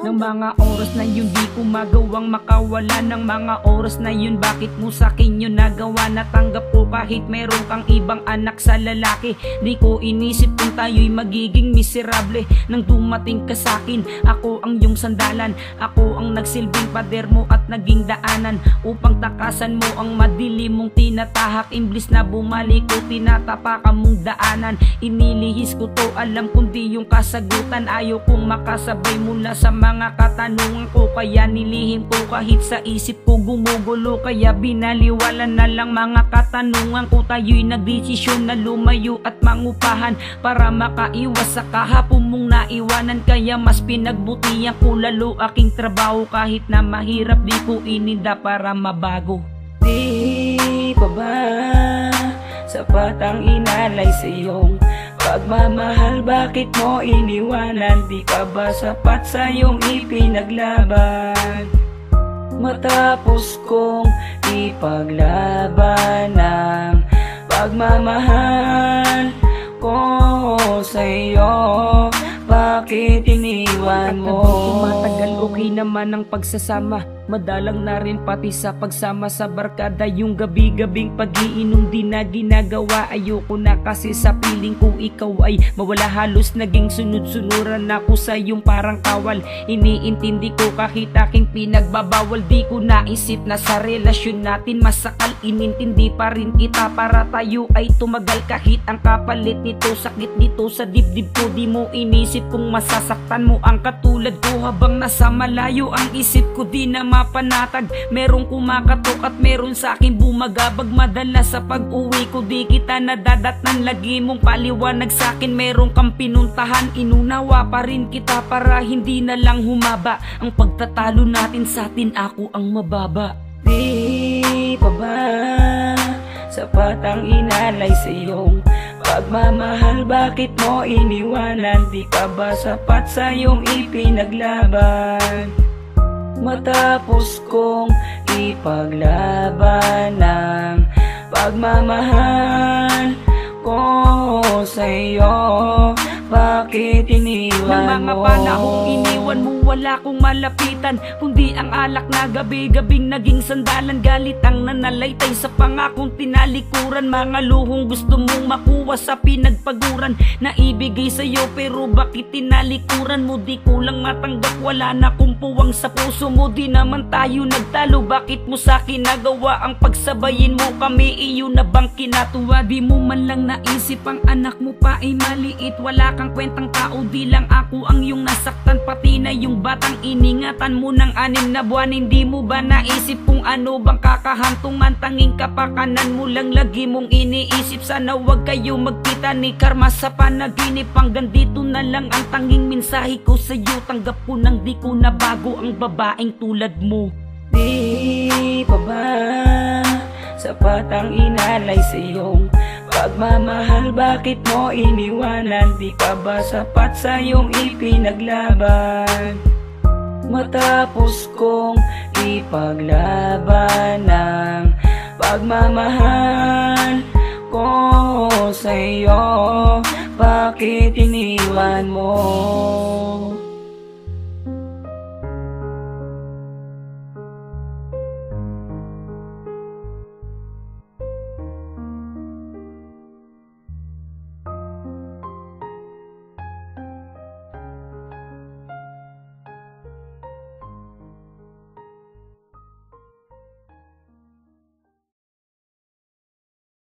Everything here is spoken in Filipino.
Ng mga oras na yun di ko magawang makawala. Ng mga oras na yun bakit mo sakin yun nagawa? Natanggap ko kahit meron kang ibang anak sa lalaki. Di ko inisip kung tayo'y magiging miserable. Nang dumating ka sakin, ako ang iyong sandalan. Ako ang nagsilbing pader mo at naging daanan upang takasan mo ang madilim mong tinatahak. Imbis na bumalik ko, tinatapakan mong daanan. Inilihis ko to, alam kundi yung kasagutan. Ayaw kong makasabay mula sa mga katanungan ko, kaya nilihim ko kahit sa isip ko gumugulo. Kaya binaliwala na lang mga katanungan ko. Tayo'y nagdesisyon na lumayo at mangupahan para makaiwas sa kahapon mong naiwanan. Kaya mas pinagbutihan ko lalo aking trabaho. Kahit na mahirap di ko ininda para mabago. Di pa ba sapat ang inalay sa iyong pagmamahal? Bakit mo iniwanan? Di ka ba sapat sa iyong ipinaglaban? Matapos kong ipaglaban ang pagmamahal ko sa iyo, bakit iniwan mo? Matagal okay naman ang pagsasama, madalang na rin pati sa pagsama sa barkada. Yung gabi-gabing pag-iinom di na ginagawa. Ayoko na kasi sa piling ko ikaw ay mawala. Halos naging sunod-sunuran ako sa iyong parang kawal. Iniintindi ko kahit aking pinagbabawal. Di ko naisip na sa relasyon natin masakal. Inintindi pa rin kita para tayo ay tumagal. Kahit ang kapalit nito sakit dito sa dibdib ko. Di mo inisip kung masasaktan mo ang katulad ko. Habang nasa malayo ang isip ko di na mapanatag. Merong kumakatok at meron sa akin bumagabag. Madalas sa pag-uwi ko di kita nadadatnan. Lagi mong paliwanag sa akin merong kang pinuntahan. Inunawa pa rin kita para hindi na lang humaba ang pagtatalo natin sa atin. Ako ang mababa. Di pa ba sapat ang inalay sa iyong pagmamahal? Bakit mo iniwanan? Di ka ba sapat sa iyong ipinaglaban? Matapos kong ipaglaban ang pagmamahal ko sa iyo, bakit iniwan mo? Ng mga panahong iniwan mo, wala kong malapitan kundi ang alak na gabi-gabing naging sandalan. Galit ang nanalaitay sa pangakong tinalikuran. Mga luhong gusto mong makuha sa pinagpaguran na ibigay sa'yo, pero bakit tinalikuran mo? Di ko lang matanggap, wala na kong puwang sa puso mo. Di naman tayo nagtalo, bakit mo sa'kin nagawa ang pagsabayin mo kami? Iyo na bang kinatuwa? Di mo man lang naisip ang anak mo pa ay maliit. Wala kang kwentang tao, di lang ako ang iyong nasaktan. Pati na yung batang iningatan mo ng 6 na buwan. Hindi mo ba naisip kung ano bang kakahantungan? Tanging kapakanan mo lang lagi mong iniisip. Sana wag kayo magkita ni karma sa panaginip. Hanggang dito na lang ang tanging mensahe ko sa'yo. Tanggap ko nang di ko na bago ang babaeng tulad mo. Di pa ba sapat ang inalay sa iyong pagmamahal? Bakit mo iniwanan? Di ka ba sapat sa iyong ipinaglaban? Matapos kong ipaglaban ang pagmamahal ko sa iyo, bakit iniwan mo?